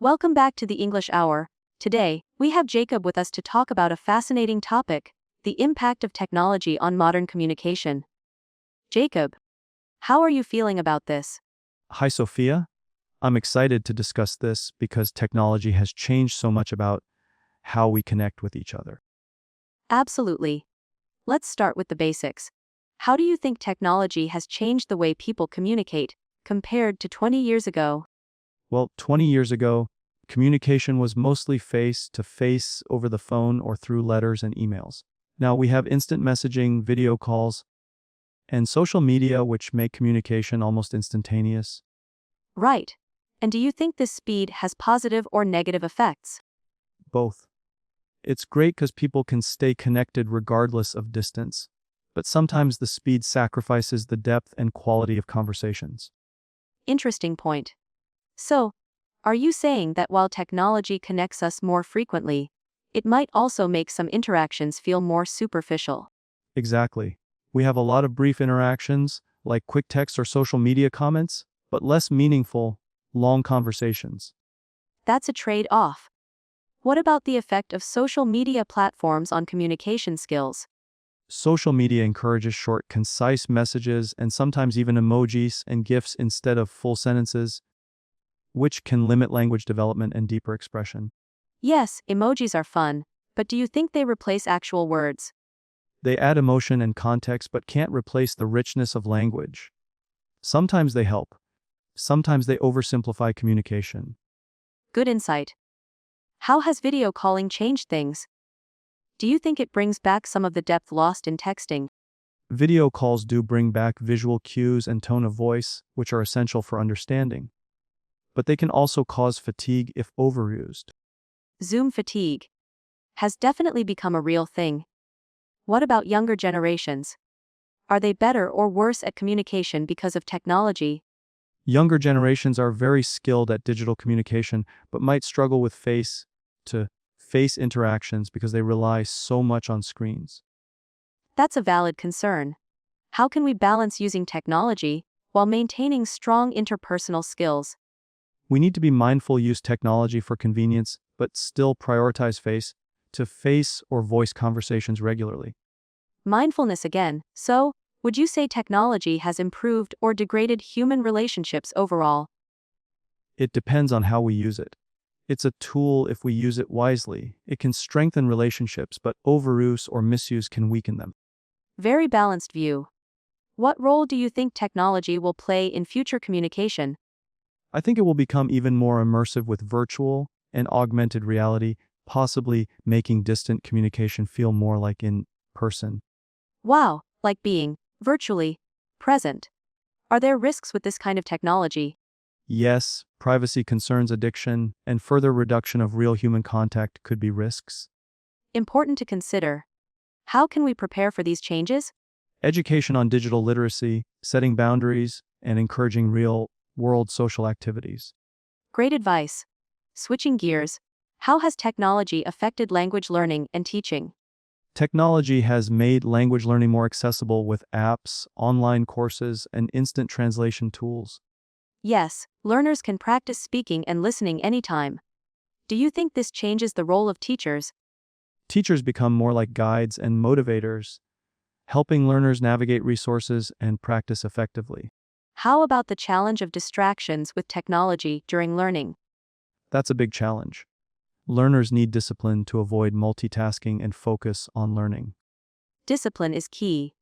Welcome back to the English Hour. Today, we have Jacob with us to talk about a fascinating topic: the impact of technology on modern communication. Jacob, how are you feeling about this? Hi, Sophia. I'm excited to discuss this because technology has changed so much about how we connect with each other. Absolutely. Let's start with the basics. How do you think technology has changed the way people communicate, compared to 20 years ago? Well, 20 years ago, communication was mostly face to face over the phone or through letters and emails. Now we have instant messaging, video calls, and social media, which make communication almost instantaneous. Right. And do you think this speed has positive or negative effects? Both. It's great because people can stay connected regardless of distance, but sometimes the speed sacrifices the depth and quality of conversations. Interesting point. So, are you saying that while technology connects us more frequently, it might also make some interactions feel more superficial? Exactly. We have a lot of brief interactions, like quick text or social media comments, but less meaningful, long conversations. That's a trade-off. What about the effect of social media platforms on communication skills? Social media encourages short, concise messages and sometimes even emojis and GIFs instead of full sentences, which can limit language development and deeper expression. Yes, emojis are fun, but do you think they replace actual words? They add emotion and context but can't replace the richness of language. Sometimes they help. Sometimes they oversimplify communication. Good insight. How has video calling changed things? Do you think it brings back some of the depth lost in texting? Video calls do bring back visual cues and tone of voice, which are essential for understanding. But they can also cause fatigue if overused. Zoom fatigue has definitely become a real thing. What about younger generations? Are they better or worse at communication because of technology? Younger generations are very skilled at digital communication, but might struggle with face to face interactions because they rely so much on screens. That's a valid concern. How can we balance using technology while maintaining strong interpersonal skills? We need to be mindful, use technology for convenience, but still prioritize face to face or voice conversations regularly. Mindfulness again. So, would you say technology has improved or degraded human relationships overall? It depends on how we use it. It's a tool if we use it wisely. It can strengthen relationships, but overuse or misuse can weaken them. Very balanced view. What role do you think technology will play in future communication? I think it will become even more immersive with virtual and augmented reality, possibly making distant communication feel more like in person. Wow, like being virtually present. Are there risks with this kind of technology? Yes, privacy concerns, addiction, and further reduction of real human contact could be risks. Important to consider. How can we prepare for these changes? Education on digital literacy, setting boundaries, and encouraging real-world social activities. Great advice. Switching gears. How has technology affected language learning and teaching? Technology has made language learning more accessible with apps, online courses, and instant translation tools. Yes, learners can practice speaking and listening anytime. Do you think this changes the role of teachers? Teachers become more like guides and motivators, helping learners navigate resources and practice effectively. How about the challenge of distractions with technology during learning? That's a big challenge. Learners need discipline to avoid multitasking and focus on learning. Discipline is key.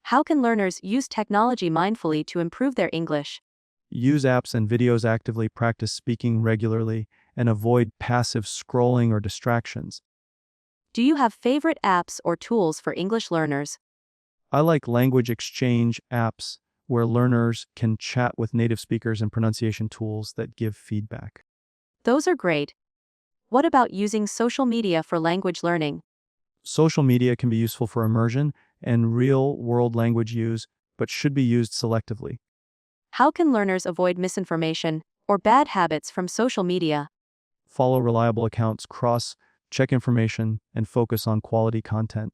How can learners use technology mindfully to improve their English? Use apps and videos actively, practice speaking regularly, and avoid passive scrolling or distractions. Do you have favorite apps or tools for English learners? I like language exchange apps where learners can chat with native speakers and pronunciation tools that give feedback. Those are great. What about using social media for language learning? Social media can be useful for immersion and real-world language use, but should be used selectively. How can learners avoid misinformation or bad habits from social media? Follow reliable accounts, cross-check information, and focus on quality content.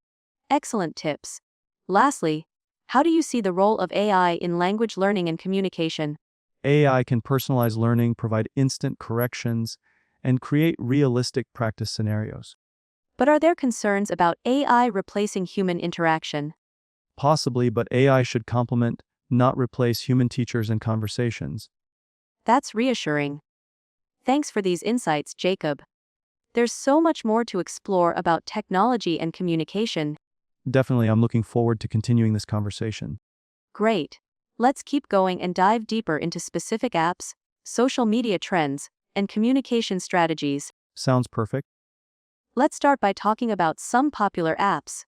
Excellent tips. Lastly, how do you see the role of AI in language learning and communication? AI can personalize learning, provide instant corrections, and create realistic practice scenarios. But are there concerns about AI replacing human interaction? Possibly, but AI should complement, not replace human teachers and conversations. That's reassuring. Thanks for these insights, Jacob. There's so much more to explore about technology and communication. Definitely, I'm looking forward to continuing this conversation. Great. Let's keep going and dive deeper into specific apps, social media trends, and communication strategies. Sounds perfect. Let's start by talking about some popular apps.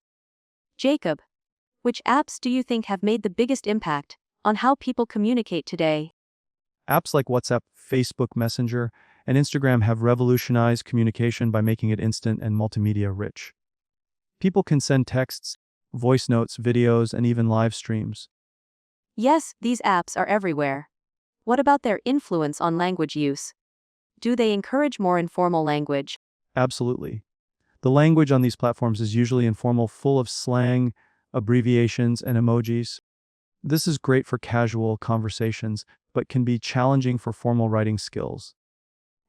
Jacob, which apps do you think have made the biggest impact on how people communicate today? Apps like WhatsApp, Facebook Messenger, and Instagram have revolutionized communication by making it instant and multimedia rich. People can send texts, voice notes, videos, and even live streams. Yes, these apps are everywhere. What about their influence on language use? Do they encourage more informal language? Absolutely. The language on these platforms is usually informal, full of slang, abbreviations, and emojis. This is great for casual conversations, but can be challenging for formal writing skills.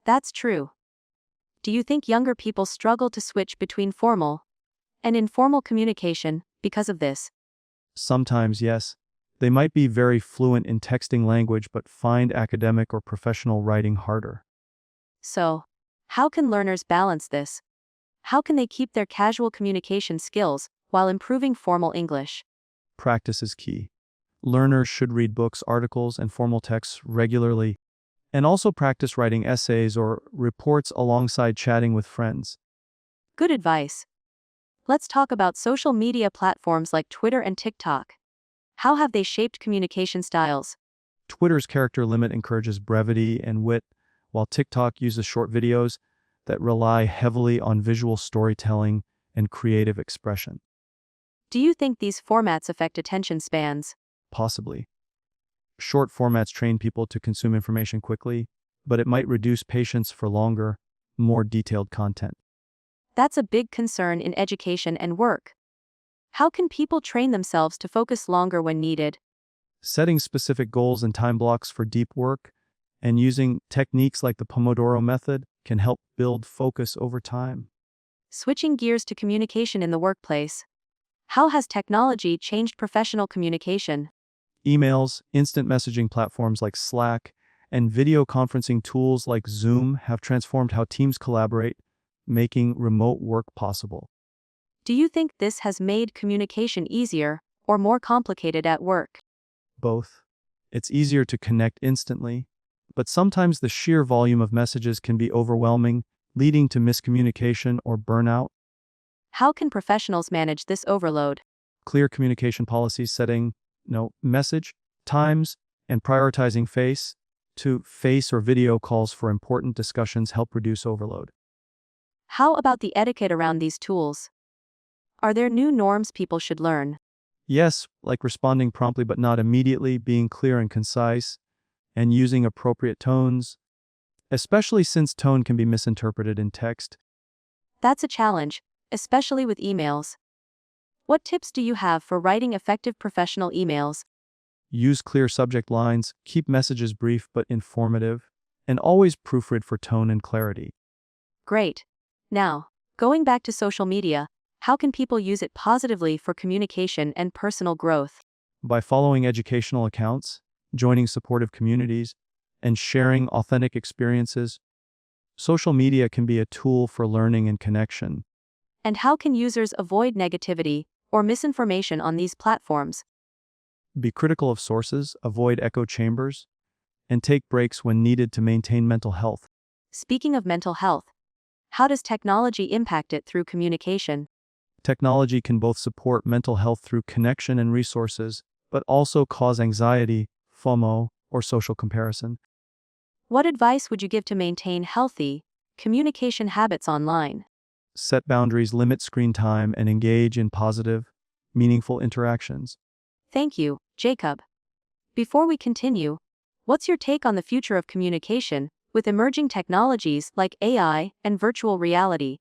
That's true. Do you think younger people struggle to switch between formal and informal communication because of this? Sometimes, yes. They might be very fluent in texting language but find academic or professional writing harder. So, how can learners balance this? How can they keep their casual communication skills while improving formal English? Practice is key. Learners should read books, articles, and formal texts regularly, and also practice writing essays or reports alongside chatting with friends. Good advice. Let's talk about social media platforms like Twitter and TikTok. How have they shaped communication styles? Twitter's character limit encourages brevity and wit, while TikTok uses short videos that rely heavily on visual storytelling and creative expression. Do you think these formats affect attention spans? Possibly. Short formats train people to consume information quickly, but it might reduce patience for longer, more detailed content. That's a big concern in education and work. How can people train themselves to focus longer when needed? Setting specific goals and time blocks for deep work and using techniques like the Pomodoro method can help build focus over time. Switching gears to communication in the workplace. How has technology changed professional communication? Emails, instant messaging platforms like Slack, and video conferencing tools like Zoom have transformed how teams collaborate, making remote work possible. Do you think this has made communication easier or more complicated at work? Both. It's easier to connect instantly, but sometimes the sheer volume of messages can be overwhelming, leading to miscommunication or burnout. How can professionals manage this overload? Clear communication policies setting, message, times, and prioritizing face-to-face or video calls for important discussions help reduce overload. How about the etiquette around these tools? Are there new norms people should learn? Yes, like responding promptly but not immediately, being clear and concise, and using appropriate tones, especially since tone can be misinterpreted in text. That's a challenge, especially with emails. What tips do you have for writing effective professional emails? Use clear subject lines, keep messages brief but informative, and always proofread for tone and clarity. Great. Now, going back to social media, how can people use it positively for communication and personal growth? By following educational accounts, joining supportive communities, and sharing authentic experiences, social media can be a tool for learning and connection. And how can users avoid negativity or misinformation on these platforms? Be critical of sources, avoid echo chambers, and take breaks when needed to maintain mental health. Speaking of mental health, how does technology impact it through communication? Technology can both support mental health through connection and resources, but also cause anxiety, FOMO, or social comparison. What advice would you give to maintain healthy communication habits online? Set boundaries, limit screen time, and engage in positive, meaningful interactions. Thank you, Jacob. Before we continue, what's your take on the future of communication with emerging technologies like AI and virtual reality?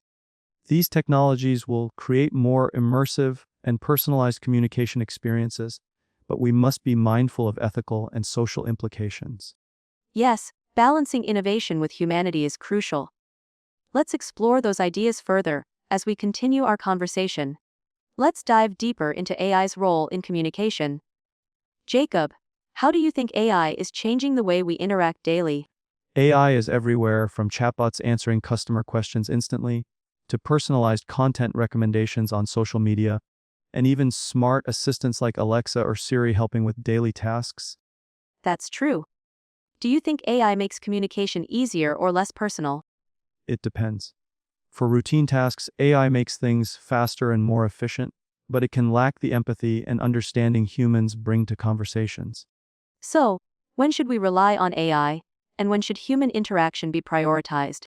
These technologies will create more immersive and personalized communication experiences, but we must be mindful of ethical and social implications. Yes, balancing innovation with humanity is crucial. Let's explore those ideas further as we continue our conversation. Let's dive deeper into AI's role in communication. Jacob, how do you think AI is changing the way we interact daily? AI is everywhere, from chatbots answering customer questions instantly, to personalized content recommendations on social media, and even smart assistants like Alexa or Siri helping with daily tasks. That's true. Do you think AI makes communication easier or less personal? It depends. For routine tasks, AI makes things faster and more efficient, but it can lack the empathy and understanding humans bring to conversations. So, when should we rely on AI, and when should human interaction be prioritized?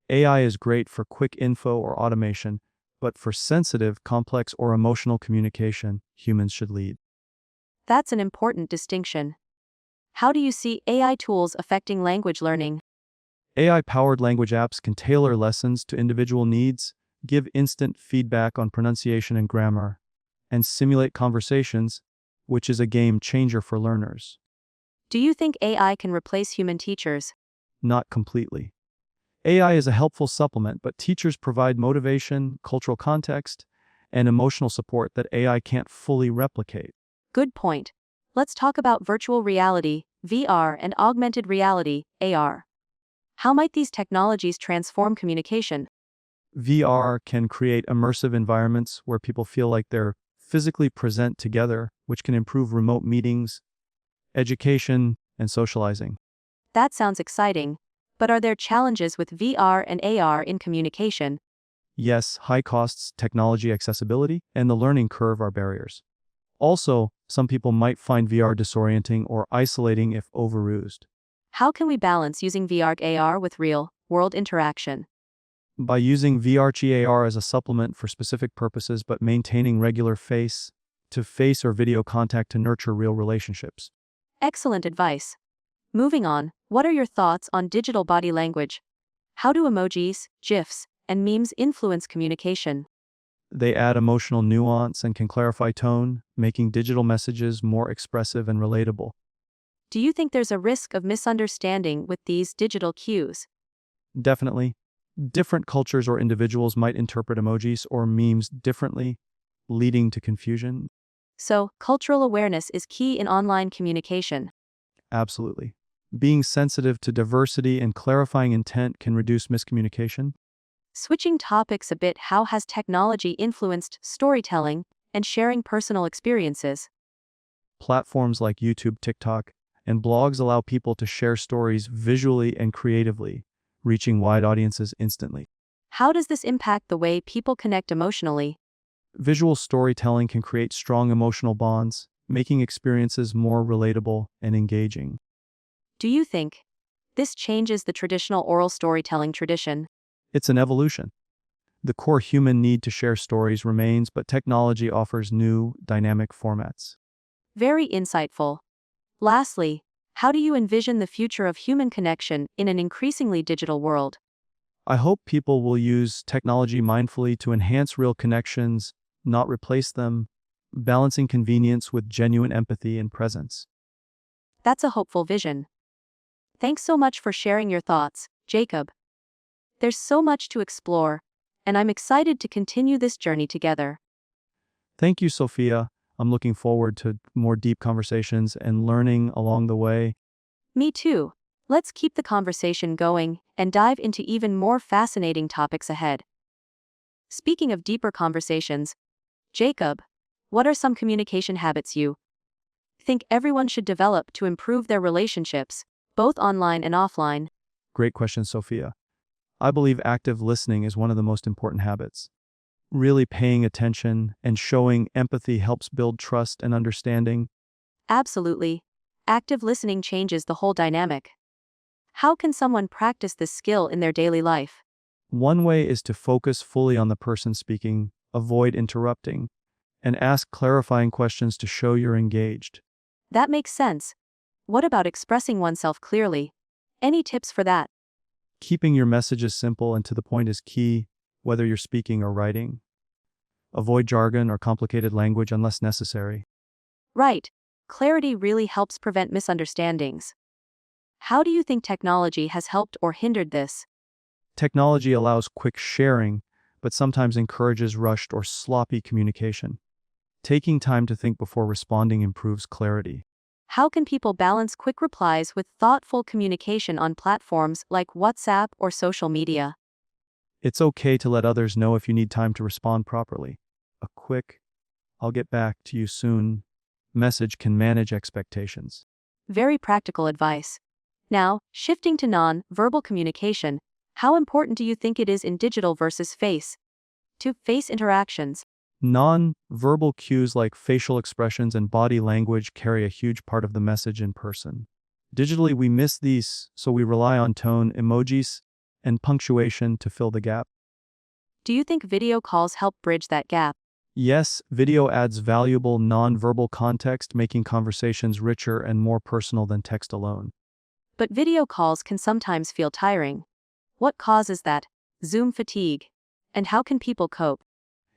AI is great for quick info or automation, but for sensitive, complex, or emotional communication, humans should lead. That's an important distinction. How do you see AI tools affecting language learning? AI-powered language apps can tailor lessons to individual needs, give instant feedback on pronunciation and grammar, and simulate conversations, which is a game changer for learners. Do you think AI can replace human teachers? Not completely. AI is a helpful supplement, but teachers provide motivation, cultural context, and emotional support that AI can't fully replicate. Good point. Let's talk about virtual reality, VR, and augmented reality, AR. How might these technologies transform communication? VR can create immersive environments where people feel like they're physically present together, which can improve remote meetings, education, and socializing. That sounds exciting. But are there challenges with VR and AR in communication? Yes, high costs, technology accessibility, and the learning curve are barriers. Also, some people might find VR disorienting or isolating if overused. How can we balance using VR AR with real-world interaction? By using VRCHAR as a supplement for specific purposes but maintaining regular face-to-face or video contact to nurture real relationships. Excellent advice. Moving on, what are your thoughts on digital body language? How do emojis, GIFs, and memes influence communication? They add emotional nuance and can clarify tone, making digital messages more expressive and relatable. Do you think there's a risk of misunderstanding with these digital cues? Definitely. Different cultures or individuals might interpret emojis or memes differently, leading to confusion. So, cultural awareness is key in online communication. Absolutely. Being sensitive to diversity and clarifying intent can reduce miscommunication. Switching topics a bit, how has technology influenced storytelling and sharing personal experiences? Platforms like YouTube, TikTok, and blogs allow people to share stories visually and creatively, reaching wide audiences instantly. How does this impact the way people connect emotionally? Visual storytelling can create strong emotional bonds, making experiences more relatable and engaging. Do you think this changes the traditional oral storytelling tradition? It's an evolution. The core human need to share stories remains, but technology offers new, dynamic formats. Very insightful. Lastly, how do you envision the future of human connection in an increasingly digital world? I hope people will use technology mindfully to enhance real connections, not replace them, balancing convenience with genuine empathy and presence. That's a hopeful vision. Thanks so much for sharing your thoughts, Jacob. There's so much to explore, and I'm excited to continue this journey together. Thank you, Sophia. I'm looking forward to more deep conversations and learning along the way. Me too. Let's keep the conversation going and dive into even more fascinating topics ahead. Speaking of deeper conversations, Jacob, what are some communication habits you think everyone should develop to improve their relationships, both online and offline? Great question, Sophia. I believe active listening is one of the most important habits. Really paying attention and showing empathy helps build trust and understanding. Absolutely. Active listening changes the whole dynamic. How can someone practice this skill in their daily life? One way is to focus fully on the person speaking, avoid interrupting, and ask clarifying questions to show you're engaged. That makes sense. What about expressing oneself clearly? Any tips for that? Keeping your messages simple and to the point is key, whether you're speaking or writing. Avoid jargon or complicated language unless necessary. Right. Clarity really helps prevent misunderstandings. How do you think technology has helped or hindered this? Technology allows quick sharing, but sometimes encourages rushed or sloppy communication. Taking time to think before responding improves clarity. How can people balance quick replies with thoughtful communication on platforms like WhatsApp or social media? It's okay to let others know if you need time to respond properly. A quick, "I'll get back to you soon" message can manage expectations. Very practical advice. Now, shifting to non-verbal communication, how important do you think it is in digital versus face-to-face interactions? Non-verbal cues like facial expressions and body language carry a huge part of the message in person. Digitally, we miss these, so we rely on tone, emojis, and punctuation to fill the gap. Do you think video calls help bridge that gap? Yes, video adds valuable non-verbal context, making conversations richer and more personal than text alone. But video calls can sometimes feel tiring. What causes that? Zoom fatigue. And how can people cope?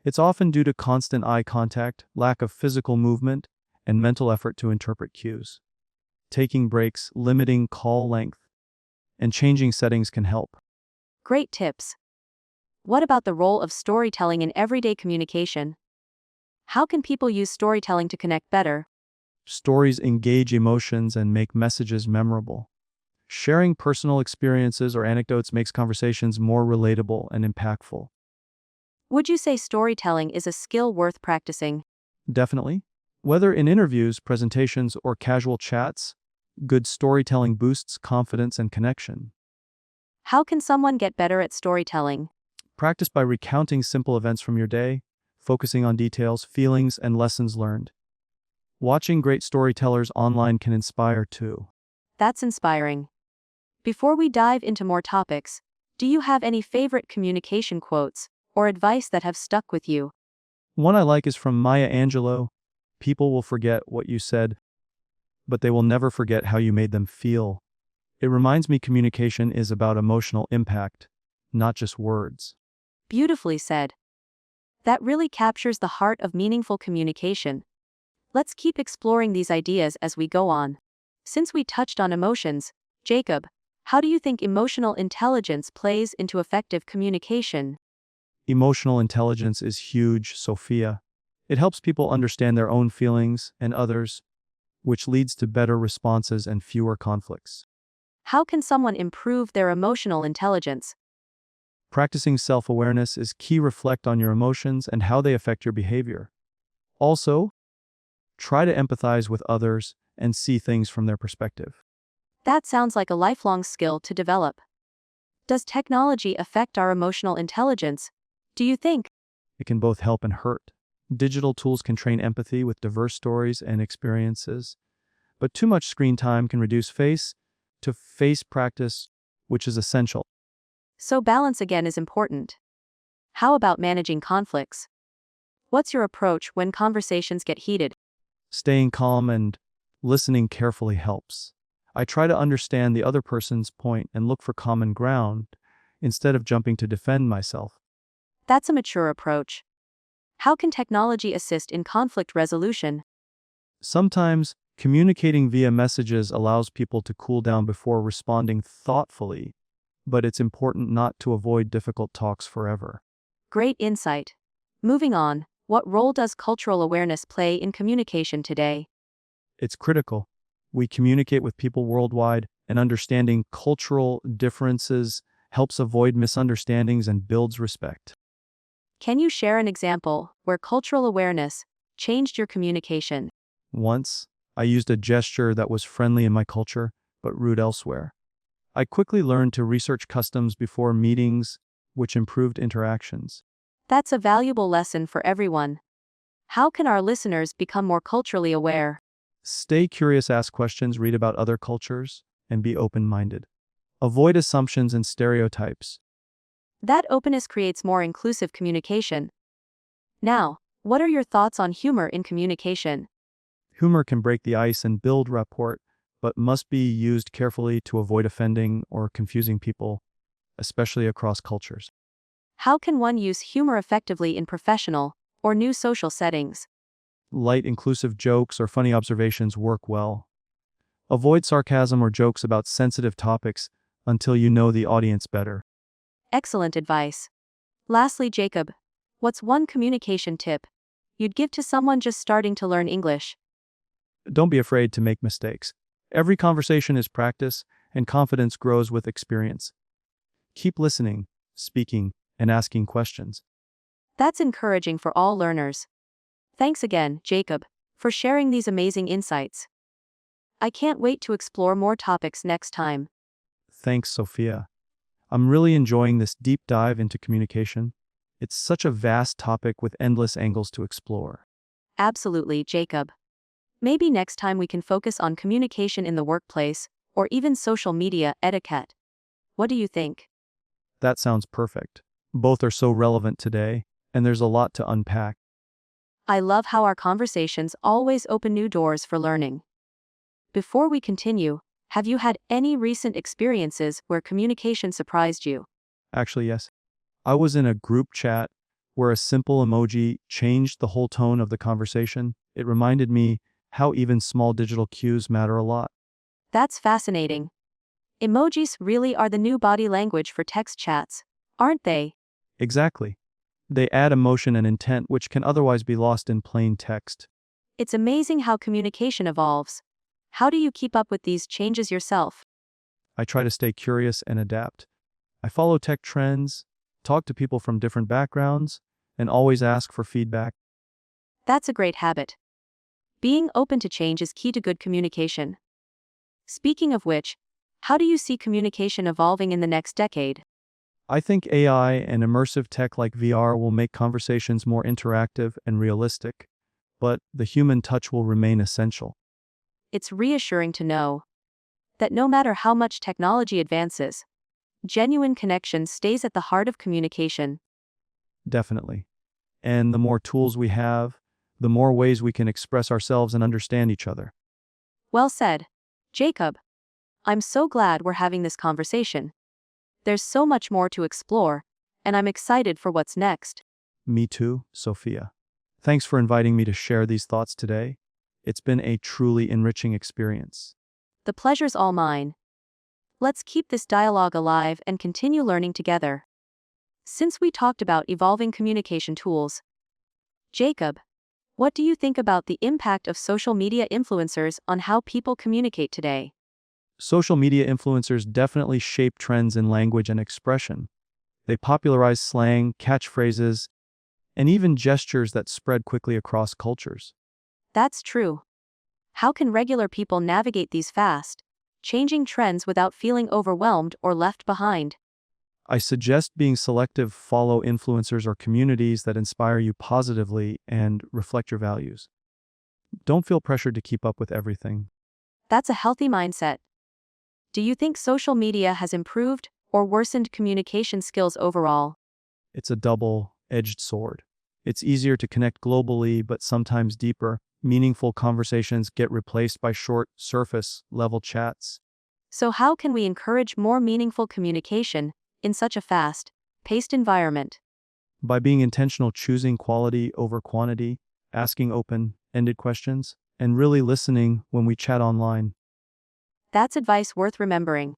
It's often due to constant eye contact, lack of physical movement, and mental effort to interpret cues. Taking breaks, limiting call length, and changing settings can help. Great tips. What about the role of storytelling in everyday communication? How can people use storytelling to connect better? Stories engage emotions and make messages memorable. Sharing personal experiences or anecdotes makes conversations more relatable and impactful. Would you say storytelling is a skill worth practicing? Definitely. Whether in interviews, presentations, or casual chats, good storytelling boosts confidence and connection. How can someone get better at storytelling? Practice by recounting simple events from your day, focusing on details, feelings, and lessons learned. Watching great storytellers online can inspire too. That's inspiring. Before we dive into more topics, do you have any favorite communication quotes or advice that have stuck with you? One I like is from Maya Angelou. People will forget what you said, but they will never forget how you made them feel. It reminds me communication is about emotional impact, not just words. Beautifully said. That really captures the heart of meaningful communication. Let's keep exploring these ideas as we go on. Since we touched on emotions, Jacob, how do you think emotional intelligence plays into effective communication? Emotional intelligence is huge, Sophia. It helps people understand their own feelings and others, which leads to better responses and fewer conflicts. How can someone improve their emotional intelligence? Practicing self-awareness is key. Reflect on your emotions and how they affect your behavior. Also, try to empathize with others and see things from their perspective. That sounds like a lifelong skill to develop. Does technology affect our emotional intelligence, do you think? It can both help and hurt. Digital tools can train empathy with diverse stories and experiences, but too much screen time can reduce face-to-face practice, which is essential. So balance again is important. How about managing conflicts? What's your approach when conversations get heated? Staying calm and listening carefully helps. I try to understand the other person's point and look for common ground instead of jumping to defend myself. That's a mature approach. How can technology assist in conflict resolution? Sometimes, communicating via messages allows people to cool down before responding thoughtfully, but it's important not to avoid difficult talks forever. Great insight. Moving on, what role does cultural awareness play in communication today? It's critical. We communicate with people worldwide, and understanding cultural differences helps avoid misunderstandings and builds respect. Can you share an example where cultural awareness changed your communication? Once, I used a gesture that was friendly in my culture, but rude elsewhere. I quickly learned to research customs before meetings, which improved interactions. That's a valuable lesson for everyone. How can our listeners become more culturally aware? Stay curious, ask questions, read about other cultures, and be open-minded. Avoid assumptions and stereotypes. That openness creates more inclusive communication. Now, what are your thoughts on humor in communication? Humor can break the ice and build rapport, but must be used carefully to avoid offending or confusing people, especially across cultures. How can one use humor effectively in professional or new social settings? Light, inclusive jokes or funny observations work well. Avoid sarcasm or jokes about sensitive topics until you know the audience better. Excellent advice. Lastly, Jacob, what's one communication tip you'd give to someone just starting to learn English? Don't be afraid to make mistakes. Every conversation is practice, and confidence grows with experience. Keep listening, speaking, and asking questions. That's encouraging for all learners. Thanks again, Jacob, for sharing these amazing insights. I can't wait to explore more topics next time. Thanks, Sophia. I'm really enjoying this deep dive into communication. It's such a vast topic with endless angles to explore. Absolutely, Jacob. Maybe next time we can focus on communication in the workplace, or even social media etiquette. What do you think? That sounds perfect. Both are so relevant today, and there's a lot to unpack. I love how our conversations always open new doors for learning. Before we continue, have you had any recent experiences where communication surprised you? Actually, yes. I was in a group chat where a simple emoji changed the whole tone of the conversation. It reminded me how even small digital cues matter a lot. That's fascinating. Emojis really are the new body language for text chats, aren't they? Exactly. They add emotion and intent which can otherwise be lost in plain text. It's amazing how communication evolves. How do you keep up with these changes yourself? I try to stay curious and adapt. I follow tech trends, talk to people from different backgrounds, and always ask for feedback. That's a great habit. Being open to change is key to good communication. Speaking of which, how do you see communication evolving in the next decade? I think AI and immersive tech like VR will make conversations more interactive and realistic, but the human touch will remain essential. It's reassuring to know that no matter how much technology advances, genuine connection stays at the heart of communication. Definitely. And the more tools we have, the more ways we can express ourselves and understand each other. Well said, Jacob. I'm so glad we're having this conversation. There's so much more to explore, and I'm excited for what's next. Me too, Sophia. Thanks for inviting me to share these thoughts today. It's been a truly enriching experience. The pleasure's all mine. Let's keep this dialogue alive and continue learning together. Since we talked about evolving communication tools, Jacob, what do you think about the impact of social media influencers on how people communicate today? Social media influencers definitely shape trends in language and expression. They popularize slang, catchphrases, and even gestures that spread quickly across cultures. That's true. How can regular people navigate these fast, changing trends without feeling overwhelmed or left behind? I suggest being selective, follow influencers or communities that inspire you positively and reflect your values. Don't feel pressured to keep up with everything. That's a healthy mindset. Do you think social media has improved or worsened communication skills overall? It's a double-edged sword. It's easier to connect globally, but sometimes deeper, meaningful conversations get replaced by short, surface-level chats. So, how can we encourage more meaningful communication in such a fast-paced environment? By being intentional, choosing quality over quantity, asking open-ended questions, and really listening when we chat online. That's advice worth remembering.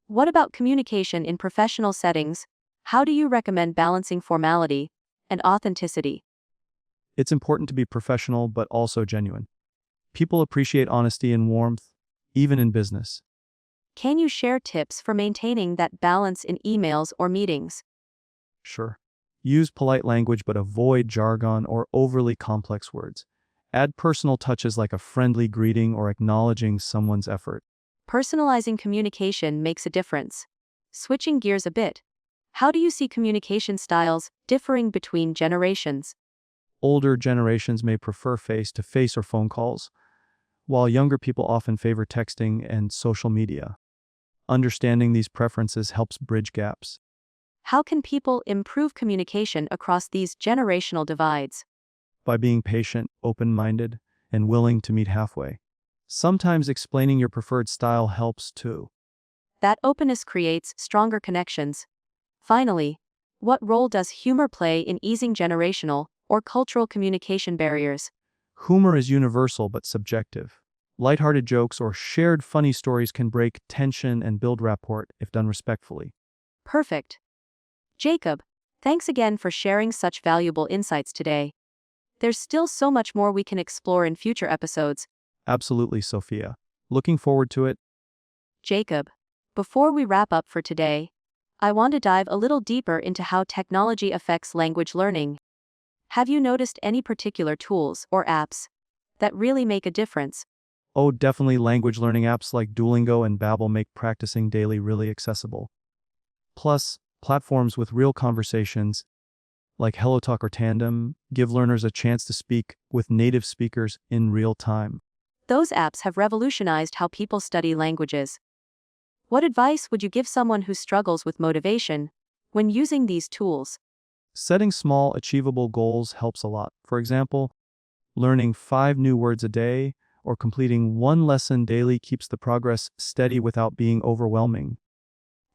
What about communication in professional settings? How do you recommend balancing formality and authenticity? It's important to be professional but also genuine. People appreciate honesty and warmth, even in business. Can you share tips for maintaining that balance in emails or meetings? Sure. Use polite language but avoid jargon or overly complex words. Add personal touches like a friendly greeting or acknowledging someone's effort. Personalizing communication makes a difference. Switching gears a bit, how do you see communication styles differing between generations? Older generations may prefer face-to-face or phone calls, while younger people often favor texting and social media. Understanding these preferences helps bridge gaps. How can people improve communication across these generational divides? By being patient, open-minded, and willing to meet halfway. Sometimes explaining your preferred style helps too. That openness creates stronger connections. Finally, what role does humor play in easing generational or cultural communication barriers? Humor is universal but subjective. Lighthearted jokes or shared funny stories can break tension and build rapport if done respectfully. Perfect. Jacob, thanks again for sharing such valuable insights today. There's still so much more we can explore in future episodes. Absolutely, Sophia. Looking forward to it. Jacob, before we wrap up for today, I want to dive a little deeper into how technology affects language learning. Have you noticed any particular tools or apps that really make a difference? Oh, definitely language learning apps like Duolingo and Babbel make practicing daily really accessible. Plus, platforms with real conversations like HelloTalk or Tandem give learners a chance to speak with native speakers in real time. Those apps have revolutionized how people study languages. What advice would you give someone who struggles with motivation when using these tools? Setting small, achievable goals helps a lot. For example, learning 5 new words a day or completing 1 lesson daily keeps the progress steady without being overwhelming.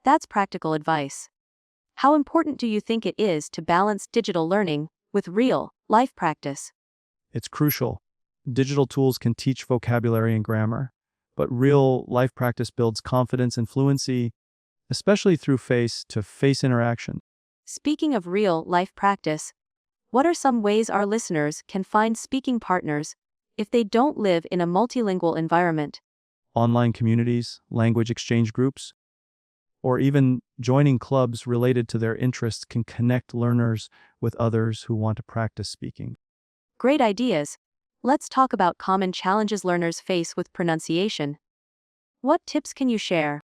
That's practical advice. How important do you think it is to balance digital learning with real life practice? It's crucial. Digital tools can teach vocabulary and grammar, but real life practice builds confidence and fluency, especially through face-to-face interaction. Speaking of real life practice, what are some ways our listeners can find speaking partners if they don't live in a multilingual environment? Online communities, language exchange groups, or even joining clubs related to their interests can connect learners with others who want to practice speaking. Great ideas. Let's talk about common challenges learners face with pronunciation. What tips can you share?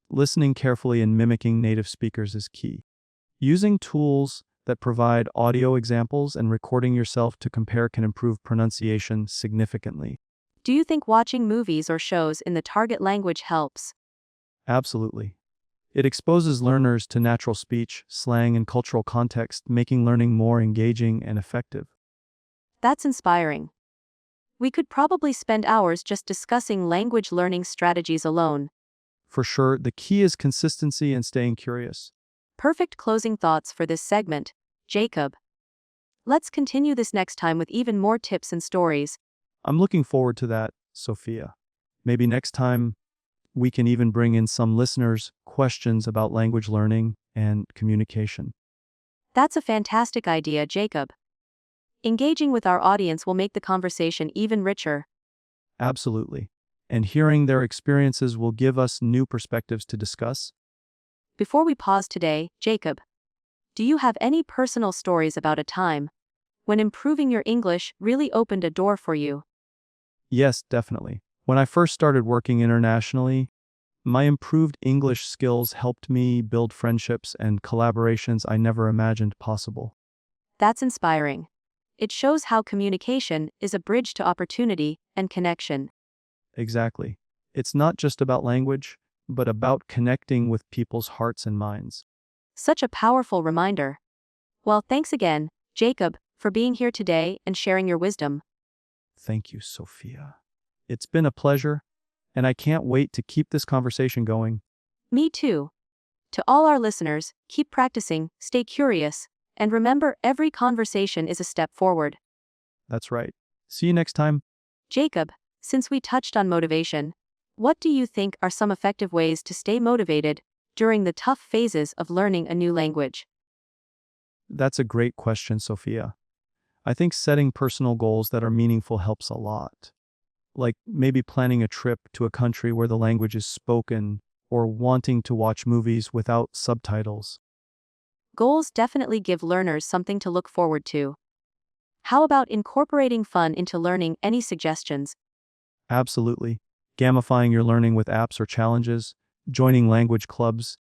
Listening carefully and mimicking native speakers is key. Using tools that provide audio examples and recording yourself to compare can improve pronunciation significantly. Do you think watching movies or shows in the target language helps? Absolutely. It exposes learners to natural speech, slang, and cultural context, making learning more engaging and effective. That's inspiring. We could probably spend hours just discussing language learning strategies alone. For sure, the key is consistency and staying curious. Perfect closing thoughts for this segment, Jacob. Let's continue this next time with even more tips and stories. I'm looking forward to that, Sophia. Maybe next time we can even bring in some listeners' questions about language learning and communication. That's a fantastic idea, Jacob. Engaging with our audience will make the conversation even richer. Absolutely. And hearing their experiences will give us new perspectives to discuss. Before we pause today, Jacob, do you have any personal stories about a time when improving your English really opened a door for you? Yes, definitely. When I first started working internationally, my improved English skills helped me build friendships and collaborations I never imagined possible. That's inspiring. It shows how communication is a bridge to opportunity and connection. Exactly. It's not just about language, but about connecting with people's hearts and minds. Such a powerful reminder. Well, thanks again, Jacob, for being here today and sharing your wisdom. Thank you, Sophia. It's been a pleasure, and I can't wait to keep this conversation going. Me too. To all our listeners, keep practicing, stay curious, and remember every conversation is a step forward. That's right. See you next time. Jacob, since we touched on motivation, what do you think are some effective ways to stay motivated during the tough phases of learning a new language? That's a great question, Sophia. I think setting personal goals that are meaningful helps a lot. Like maybe planning a trip to a country where the language is spoken, or wanting to watch movies without subtitles. Goals definitely give learners something to look forward to. How about incorporating fun into learning? Any suggestions? Absolutely. Gamifying your learning with apps or challenges, joining language clubs,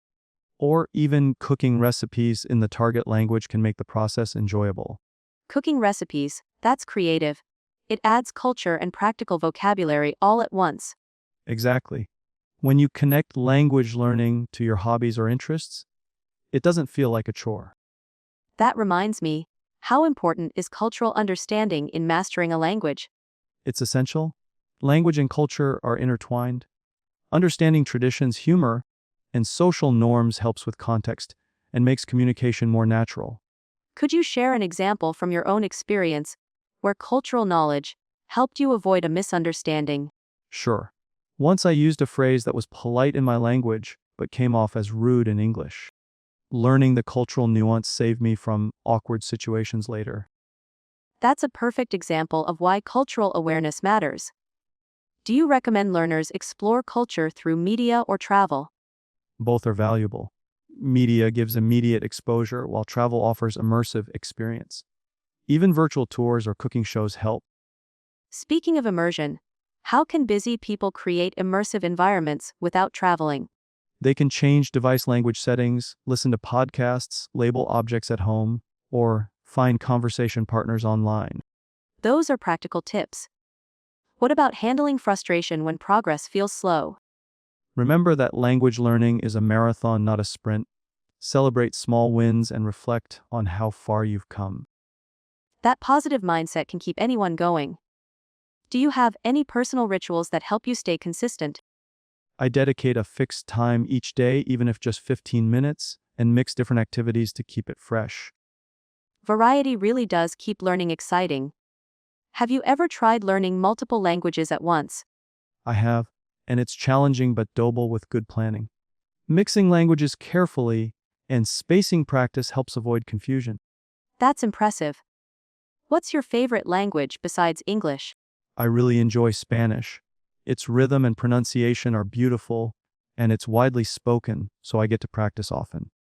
or even cooking recipes in the target language can make the process enjoyable. Cooking recipes, that's creative. It adds culture and practical vocabulary all at once. Exactly. When you connect language learning to your hobbies or interests, it doesn't feel like a chore. That reminds me, how important is cultural understanding in mastering a language? It's essential. Language and culture are intertwined. Understanding traditions, humor, and social norms helps with context and makes communication more natural. Could you share an example from your own experience where cultural knowledge helped you avoid a misunderstanding? Sure. Once I used a phrase that was polite in my language but came off as rude in English. Learning the cultural nuance saved me from awkward situations later. That's a perfect example of why cultural awareness matters. Do you recommend learners explore culture through media or travel? Both are valuable. Media gives immediate exposure, while travel offers immersive experience. Even virtual tours or cooking shows help. Speaking of immersion, how can busy people create immersive environments without traveling? They can change device language settings, listen to podcasts, label objects at home, or find conversation partners online. Those are practical tips. What about handling frustration when progress feels slow? Remember that language learning is a marathon, not a sprint. Celebrate small wins and reflect on how far you've come. That positive mindset can keep anyone going. Do you have any personal rituals that help you stay consistent? I dedicate a fixed time each day, even if just 15 minutes, and mix different activities to keep it fresh. Variety really does keep learning exciting. Have you ever tried learning multiple languages at once? I have, and it's challenging but doable with good planning. Mixing languages carefully and spacing practice helps avoid confusion. That's impressive. What's your favorite language besides English? I really enjoy Spanish. Its rhythm and pronunciation are beautiful, and it's widely spoken, so I get to practice often.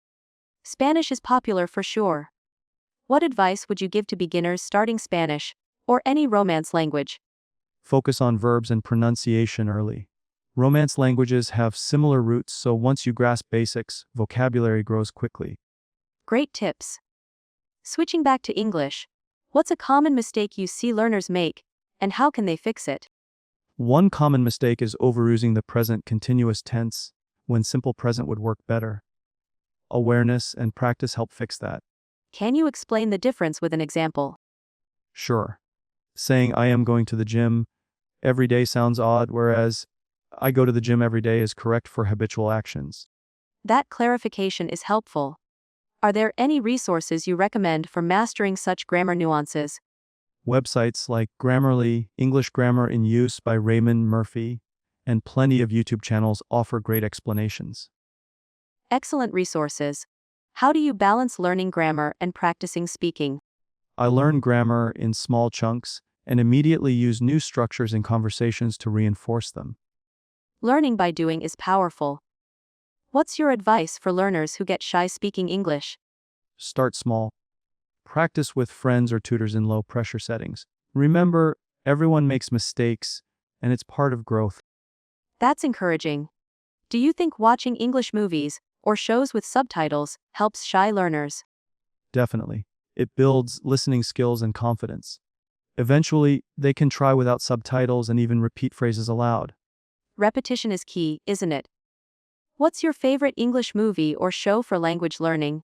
Spanish is popular for sure. What advice would you give to beginners starting Spanish, or any Romance language? Focus on verbs and pronunciation early. Romance languages have similar roots, so once you grasp basics, vocabulary grows quickly. Great tips. Switching back to English, what's a common mistake you see learners make, and how can they fix it? One common mistake is overusing the present continuous tense when simple present would work better. Awareness and practice help fix that. Can you explain the difference with an example? Sure. Saying I am going to the gym every day sounds odd, whereas I go to the gym every day is correct for habitual actions. That clarification is helpful. Are there any resources you recommend for mastering such grammar nuances? Websites like Grammarly, English Grammar in Use by Raymond Murphy, and plenty of YouTube channels offer great explanations. Excellent resources. How do you balance learning grammar and practicing speaking? I learn grammar in small chunks and immediately use new structures in conversations to reinforce them. Learning by doing is powerful. What's your advice for learners who get shy speaking English? Start small. Practice with friends or tutors in low-pressure settings. Remember, everyone makes mistakes, and it's part of growth. That's encouraging. Do you think watching English movies or shows with subtitles helps shy learners? Definitely. It builds listening skills and confidence. Eventually, they can try without subtitles and even repeat phrases aloud. Repetition is key, isn't it? What's your favorite English movie or show for language learning?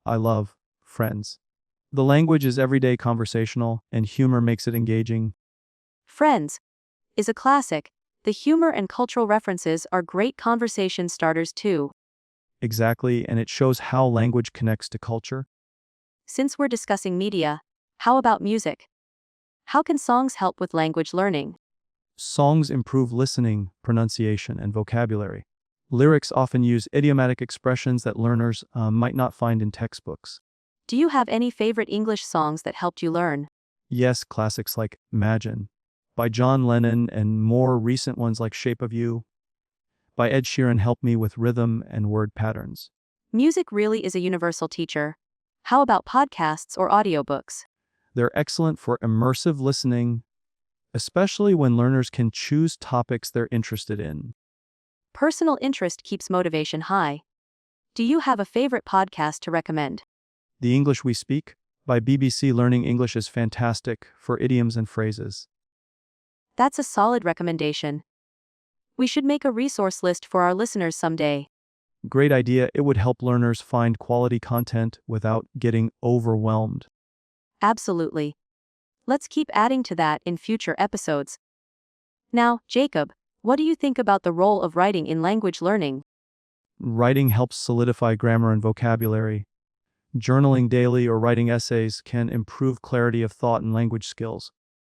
I love Friends. The language is everyday conversational, and humor makes it engaging. Friends is a classic. The humor and cultural references are great conversation starters too. Exactly, and it shows how language connects to culture. Since we're discussing media, how about music? How can songs help with language learning? Songs improve listening, pronunciation, and vocabulary. Lyrics often use idiomatic expressions that learners might not find in textbooks. Do you have any favorite English songs that helped you learn? Yes, classics like Imagine by John Lennon and more recent ones like Shape of You by Ed Sheeran help me with rhythm and word patterns. Music really is a universal teacher. How about podcasts or audiobooks? They're excellent for immersive listening, especially when learners can choose topics they're interested in. Personal interest keeps motivation high. Do you have a favorite podcast to recommend? The English We Speak by BBC Learning English is fantastic for idioms and phrases. That's a solid recommendation. We should make a resource list for our listeners someday. Great idea. It would help learners find quality content without getting overwhelmed. Absolutely. Let's keep adding to that in future episodes. Now, Jacob, what do you think about the role of writing in language learning? Writing helps solidify grammar and vocabulary. Journaling daily or writing essays can improve clarity of thought and language skills.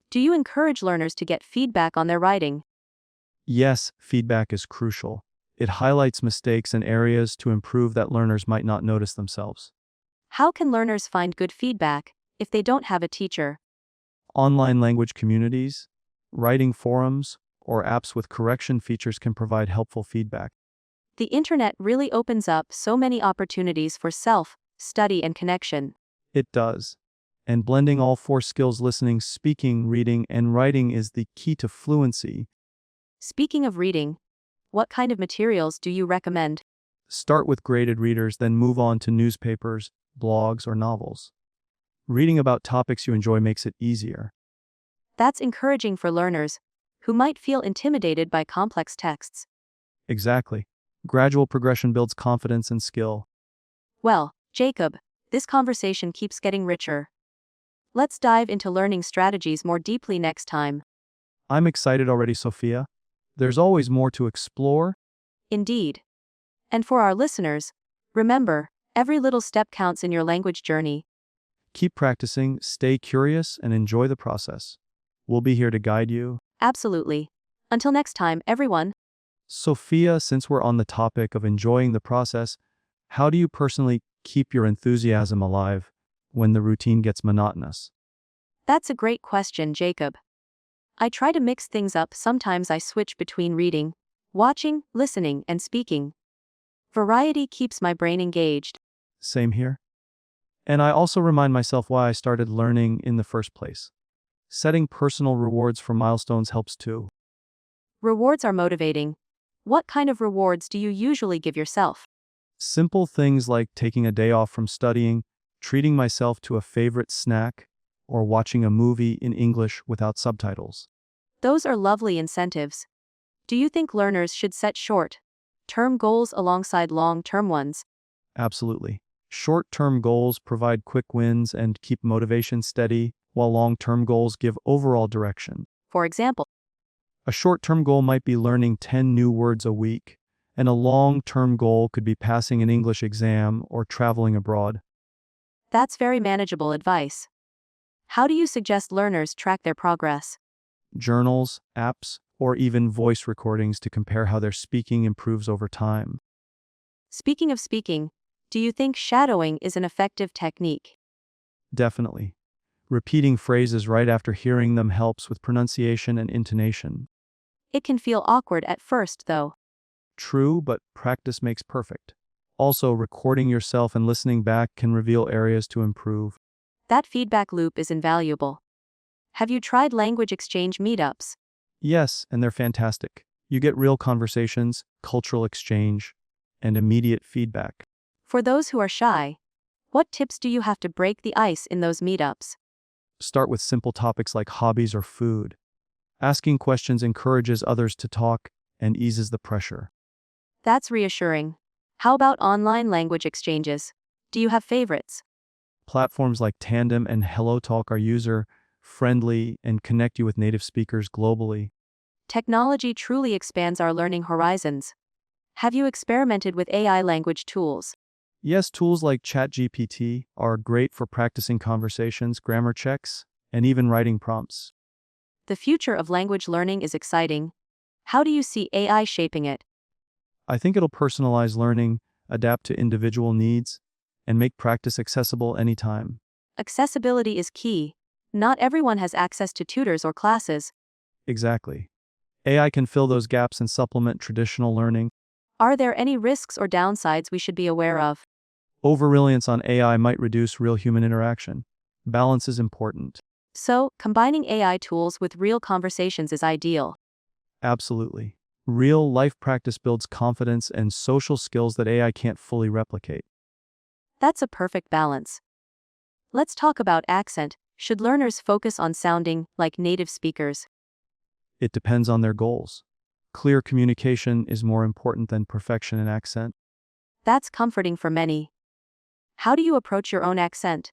Do you encourage learners to get feedback on their writing? Yes, feedback is crucial. It highlights mistakes and areas to improve that learners might not notice themselves. How can learners find good feedback if they don't have a teacher? Online language communities, writing forums, or apps with correction features can provide helpful feedback. The internet really opens up so many opportunities for self-study and connection. It does. And blending all four skills, listening, speaking, reading, and writing, is the key to fluency. Speaking of reading, what kind of materials do you recommend? Start with graded readers, then move on to newspapers, blogs, or novels. Reading about topics you enjoy makes it easier. That's encouraging for learners who might feel intimidated by complex texts. Exactly. Gradual progression builds confidence and skill. Well, Jacob, this conversation keeps getting richer. Let's dive into learning strategies more deeply next time. I'm excited already, Sophia. There's always more to explore. Indeed. And for our listeners, remember, every little step counts in your language journey. Keep practicing, stay curious, and enjoy the process. We'll be here to guide you. Absolutely. Until next time, everyone. Sophia, since we're on the topic of enjoying the process, how do you personally keep your enthusiasm alive when the routine gets monotonous? That's a great question, Jacob. I try to mix things up. Sometimes I switch between reading, watching, listening, and speaking. Variety keeps my brain engaged. Same here. And I also remind myself why I started learning in the first place. Setting personal rewards for milestones helps too. Rewards are motivating. What kind of rewards do you usually give yourself? Simple things like taking a day off from studying, treating myself to a favorite snack, or watching a movie in English without subtitles. Those are lovely incentives. Do you think learners should set short-term goals alongside long-term ones? Absolutely. Short-term goals provide quick wins and keep motivation steady, while long-term goals give overall direction. For example, A short-term goal might be learning 10 new words a week, and a long-term goal could be passing an English exam or traveling abroad. that's very manageable advice. How do you suggest learners track their progress? Journals, apps, or even voice recordings to compare how their speaking improves over time. Speaking of speaking, do you think shadowing is an effective technique? Definitely. Repeating phrases right after hearing them helps with pronunciation and intonation. It can feel awkward at first, though. True, but practice makes perfect. Also, recording yourself and listening back can reveal areas to improve. That feedback loop is invaluable. Have you tried language exchange meetups? Yes, and they're fantastic. You get real conversations, cultural exchange, and immediate feedback. For those who are shy, what tips do you have to break the ice in those meetups? Start with simple topics like hobbies or food. Asking questions encourages others to talk and eases the pressure. That's reassuring. How about online language exchanges? Do you have favorites? Platforms like Tandem and HelloTalk are user-friendly and connect you with native speakers globally. Technology truly expands our learning horizons. Have you experimented with AI language tools? Yes, tools like ChatGPT are great for practicing conversations, grammar checks, and even writing prompts. The future of language learning is exciting. How do you see AI shaping it? I think it'll personalize learning, adapt to individual needs, and make practice accessible anytime. Accessibility is key. Not everyone has access to tutors or classes. Exactly. AI can fill those gaps and supplement traditional learning. Are there any risks or downsides we should be aware of? Over-reliance on AI might reduce real human interaction. Balance is important. So, combining AI tools with real conversations is ideal. Absolutely. Real-life practice builds confidence and social skills that AI can't fully replicate. That's a perfect balance. Let's talk about accent. Should learners focus on sounding like native speakers? It depends on their goals. Clear communication is more important than perfection in accent. That's comforting for many. How do you approach your own accent?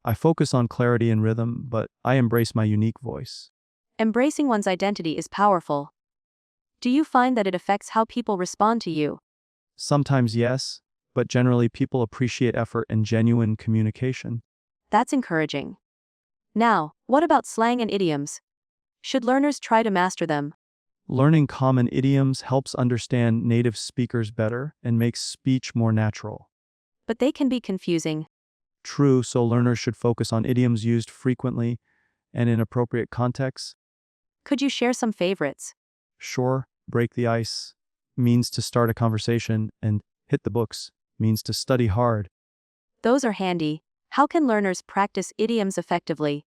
I focus on clarity and rhythm, but I embrace my unique voice. Embracing one's identity is powerful. Do you find that it affects how people respond to you? Sometimes yes, but generally people appreciate effort and genuine communication. That's encouraging. Now, what about slang and idioms? Should learners try to master them? Learning common idioms helps understand native speakers better and makes speech more natural. But they can be confusing. True, so learners should focus on idioms used frequently and in appropriate contexts. Could you share some favorites? Sure, break the ice means to start a conversation, and hit the books means to study hard. Those are handy. How can learners practice idioms effectively?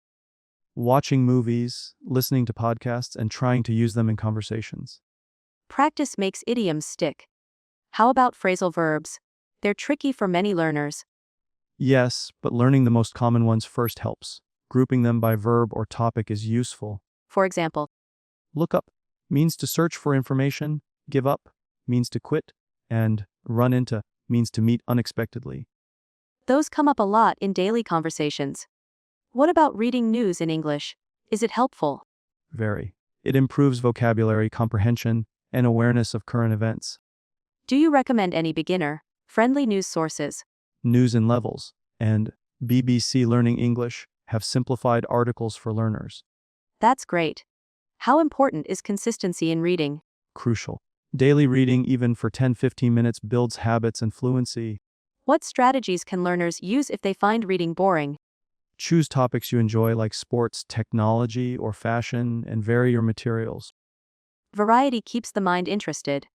Watching movies, listening to podcasts, and trying to use them in conversations. Practice makes idioms stick. How about phrasal verbs? They're tricky for many learners. Yes, but learning the most common ones first helps. Grouping them by verb or topic is useful. For example, Look up means to search for information, give up means to quit, and run into means to meet unexpectedly. those come up a lot in daily conversations. What about reading news in English? Is it helpful? Very. It improves vocabulary, comprehension, and awareness of current events. Do you recommend any beginner-friendly news sources? News in Levels and BBC Learning English have simplified articles for learners. That's great. How important is consistency in reading? Crucial. Daily reading, even for 10-15 minutes, builds habits and fluency. What strategies can learners use if they find reading boring? Choose topics you enjoy like sports, technology, or fashion, and vary your materials. Variety keeps the mind interested.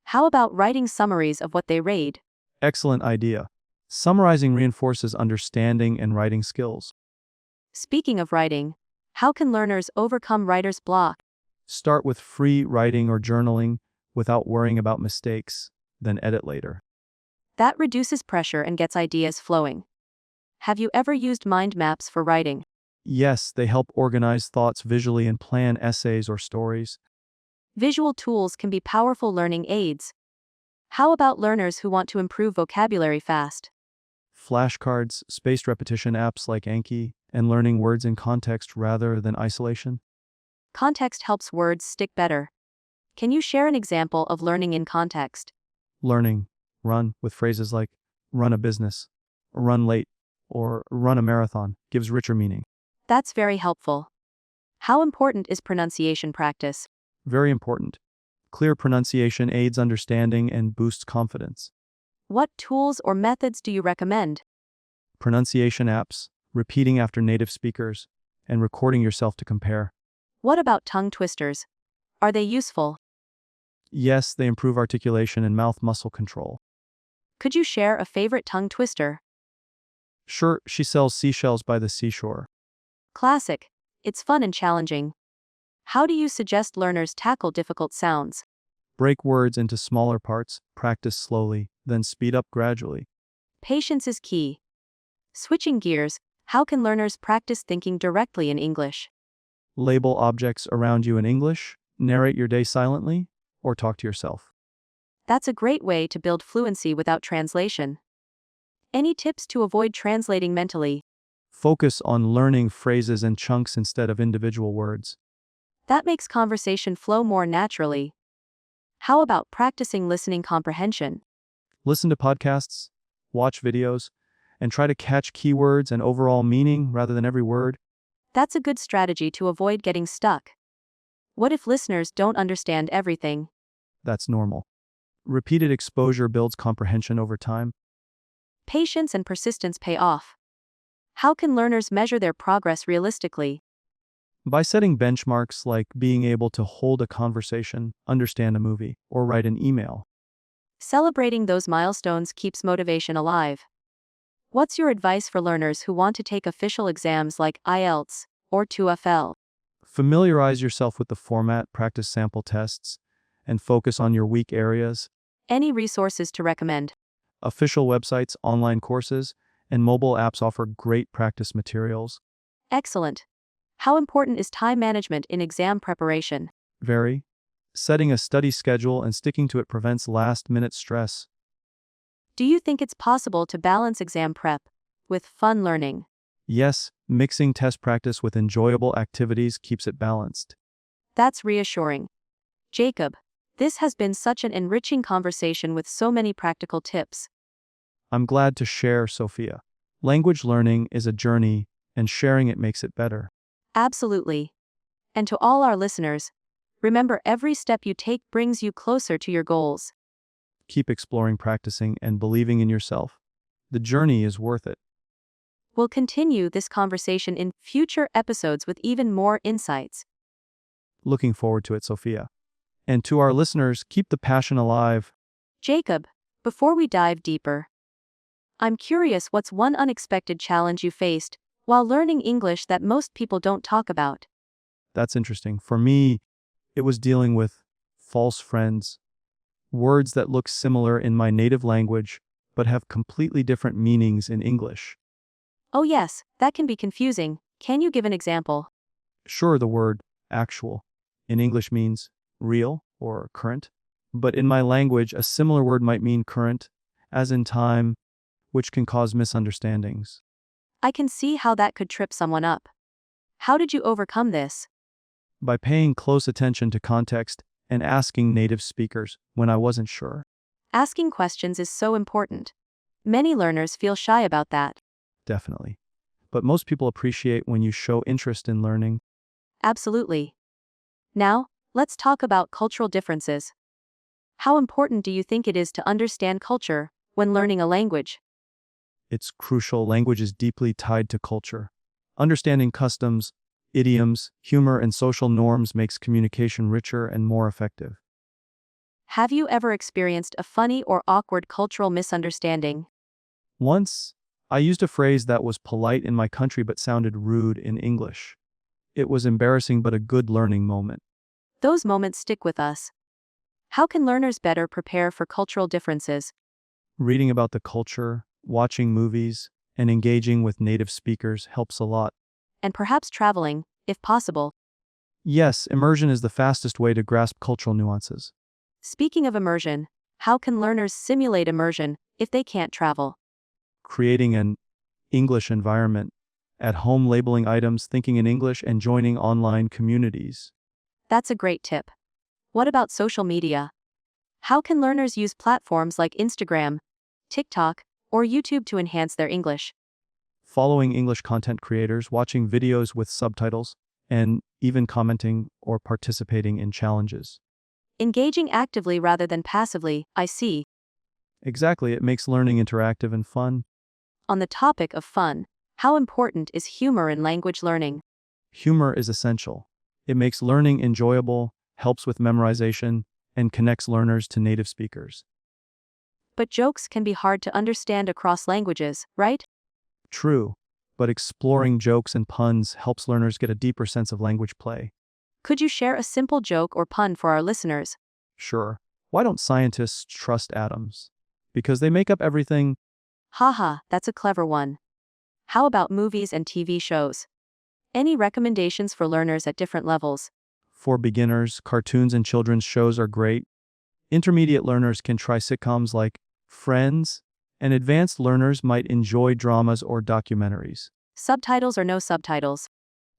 How about writing summaries of what they read? Excellent idea. Summarizing reinforces understanding and writing skills. Speaking of writing, how can learners overcome writer's block? Start with free writing or journaling without worrying about mistakes, then edit later. That reduces pressure and gets ideas flowing. Have you ever used mind maps for writing? Yes, they help organize thoughts visually and plan essays or stories. Visual tools can be powerful learning aids. How about learners who want to improve vocabulary fast? Flashcards, spaced repetition apps like Anki, and learning words in context rather than isolation. Context helps words stick better. Can you share an example of learning in context? Learning, run, with phrases like run a business, run late, or run a marathon gives richer meaning. That's very helpful. How important is pronunciation practice? Very important. Clear pronunciation aids understanding and boosts confidence. What tools or methods do you recommend? Pronunciation apps, repeating after native speakers, and recording yourself to compare. What about tongue twisters? Are they useful? Yes, they improve articulation and mouth muscle control. Could you share a favorite tongue twister? Sure, she sells seashells by the seashore. Classic. It's fun and challenging. How do you suggest learners tackle difficult sounds? Break words into smaller parts, practice slowly, then speed up gradually. Patience is key. Switching gears, how can learners practice thinking directly in English? Label objects around you in English, narrate your day silently, or talk to yourself. That's a great way to build fluency without translation. Any tips to avoid translating mentally? Focus on learning phrases and chunks instead of individual words. That makes conversation flow more naturally. How about practicing listening comprehension? Listen to podcasts, watch videos, and try to catch keywords and overall meaning rather than every word. That's a good strategy to avoid getting stuck. What if listeners don't understand everything? That's normal. Repeated exposure builds comprehension over time. Patience and persistence pay off. How can learners measure their progress realistically? By setting benchmarks like being able to hold a conversation, understand a movie, or write an email. Celebrating those milestones keeps motivation alive. What's your advice for learners who want to take official exams like IELTS or TOEFL? Familiarize yourself with the format, practice sample tests, and focus on your weak areas. Any resources to recommend? Official websites, online courses, and mobile apps offer great practice materials. Excellent. How important is time management in exam preparation? Very. Setting a study schedule and sticking to it prevents last-minute stress. Do you think it's possible to balance exam prep with fun learning? Yes, mixing test practice with enjoyable activities keeps it balanced. That's reassuring. Jacob, this has been such an enriching conversation with so many practical tips. I'm glad to share, Sophia. Language learning is a journey, and sharing it makes it better. Absolutely. And to all our listeners, Remember, every step you take brings you closer to your goals. Keep exploring, practicing, and believing in yourself. The journey is worth it. We'll continue this conversation in future episodes with even more insights. Looking forward to it, Sophia. And to our listeners, keep the passion alive. Jacob, before we dive deeper, I'm curious, what's one unexpected challenge you faced while learning English that most people don't talk about? That's interesting. For me, it was dealing with false friends, words that look similar in my native language but have completely different meanings in English. Oh yes, that can be confusing. Can you give an example? Sure, the word actual in English means real or current, but in my language, a similar word might mean current, as in time, which can cause misunderstandings. I can see how that could trip someone up. How did you overcome this? By paying close attention to context and asking native speakers when I wasn't sure. Asking questions is so important. Many learners feel shy about that. Definitely. But most people appreciate when you show interest in learning. Absolutely. Now, let's talk about cultural differences. How important do you think it is to understand culture when learning a language? It's crucial. Language is deeply tied to culture. Understanding customs, idioms, humor, and social norms makes communication richer and more effective. Have you ever experienced a funny or awkward cultural misunderstanding? Once, I used a phrase that was polite in my country but sounded rude in English. It was embarrassing but a good learning moment. Those moments stick with us. How can learners better prepare for cultural differences? Reading about the culture, watching movies, and engaging with native speakers helps a lot. And perhaps traveling, if possible. Yes, immersion is the fastest way to grasp cultural nuances. Speaking of immersion, how can learners simulate immersion if they can't travel? Creating an English environment, at home labeling items, thinking in English, and joining online communities. That's a great tip. What about social media? How can learners use platforms like Instagram, TikTok, or YouTube to enhance their English? Following English content creators, watching videos with subtitles, and even commenting or participating in challenges. Engaging actively rather than passively, I see. Exactly, it makes learning interactive and fun. On the topic of fun, how important is humor in language learning? Humor is essential. It makes learning enjoyable, helps with memorization, and connects learners to native speakers. But jokes can be hard to understand across languages, right? True, but exploring jokes and puns helps learners get a deeper sense of language play. Could you share a simple joke or pun for our listeners? Sure, why don't scientists trust atoms? Because they make up everything. Haha, that's a clever one. How about movies and TV shows? Any recommendations for learners at different levels? For beginners, cartoons and children's shows are great. Intermediate learners can try sitcoms like Friends, and advanced learners might enjoy dramas or documentaries. Subtitles or no subtitles?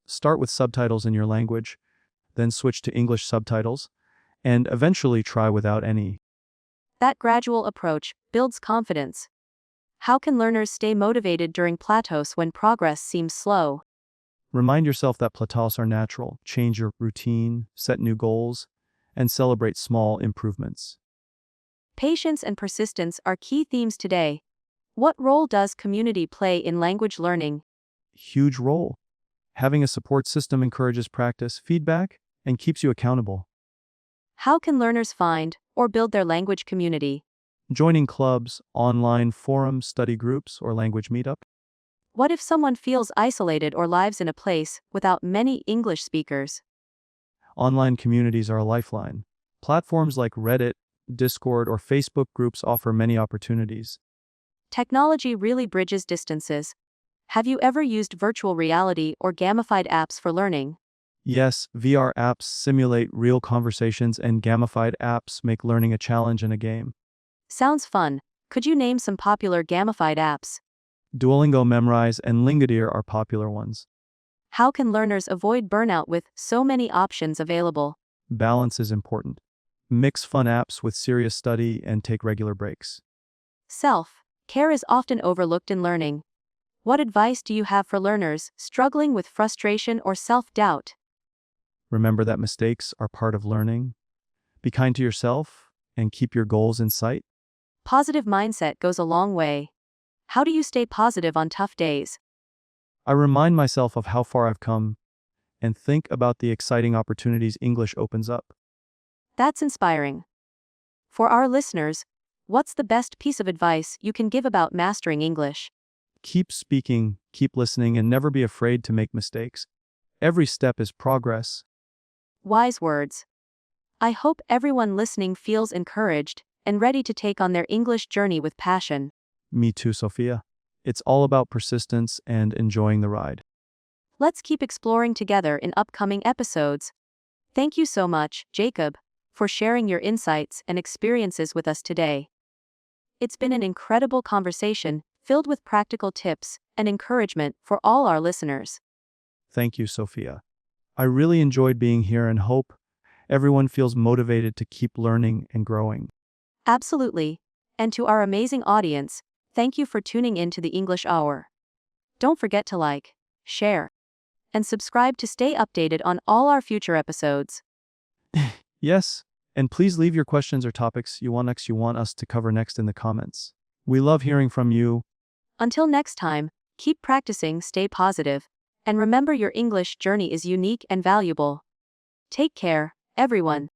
Start with subtitles in your language, then switch to English subtitles, and eventually try without any. That gradual approach builds confidence. How can learners stay motivated during plateaus when progress seems slow? Remind yourself that plateaus are natural. Change your routine, set new goals, and celebrate small improvements. Patience and persistence are key themes today. What role does community play in language learning? Huge role. Having a support system encourages practice, feedback, and keeps you accountable. How can learners find or build their language community? Joining clubs, online forums, study groups, or language meetup. What if someone feels isolated or lives in a place without many English speakers? Online communities are a lifeline. Platforms like Reddit, Discord, or Facebook groups offer many opportunities. Technology really bridges distances. Have you ever used virtual reality or gamified apps for learning? Yes, VR apps simulate real conversations and gamified apps make learning a challenge and a game. Sounds fun. Could you name some popular gamified apps? Duolingo, Memrise, and Lingodeer are popular ones. How can learners avoid burnout with so many options available? Balance is important. Mix fun apps with serious study and take regular breaks. Self-care is often overlooked in learning. What advice do you have for learners struggling with frustration or self-doubt? Remember that mistakes are part of learning. Be kind to yourself and keep your goals in sight. Positive mindset goes a long way. How do you stay positive on tough days? I remind myself of how far I've come and think about the exciting opportunities English opens up. That's inspiring. For our listeners, what's the best piece of advice you can give about mastering English? Keep speaking, keep listening, and never be afraid to make mistakes. Every step is progress. Wise words. I hope everyone listening feels encouraged and ready to take on their English journey with passion. Me too, Sophia. It's all about persistence and enjoying the ride. Let's keep exploring together in upcoming episodes. Thank you so much, Jacob, for sharing your insights and experiences with us today. It's been an incredible conversation filled with practical tips and encouragement for all our listeners. Thank you, Sophia. I really enjoyed being here and hope everyone feels motivated to keep learning and growing. Absolutely. And to our amazing audience, thank you for tuning in to the English Hour. Don't forget to like, share, and subscribe to stay updated on all our future episodes. Yes, and please leave your questions or topics you want us to cover next in the comments. We love hearing from you. Until next time, keep practicing, stay positive, and remember your English journey is unique and valuable. Take care, everyone.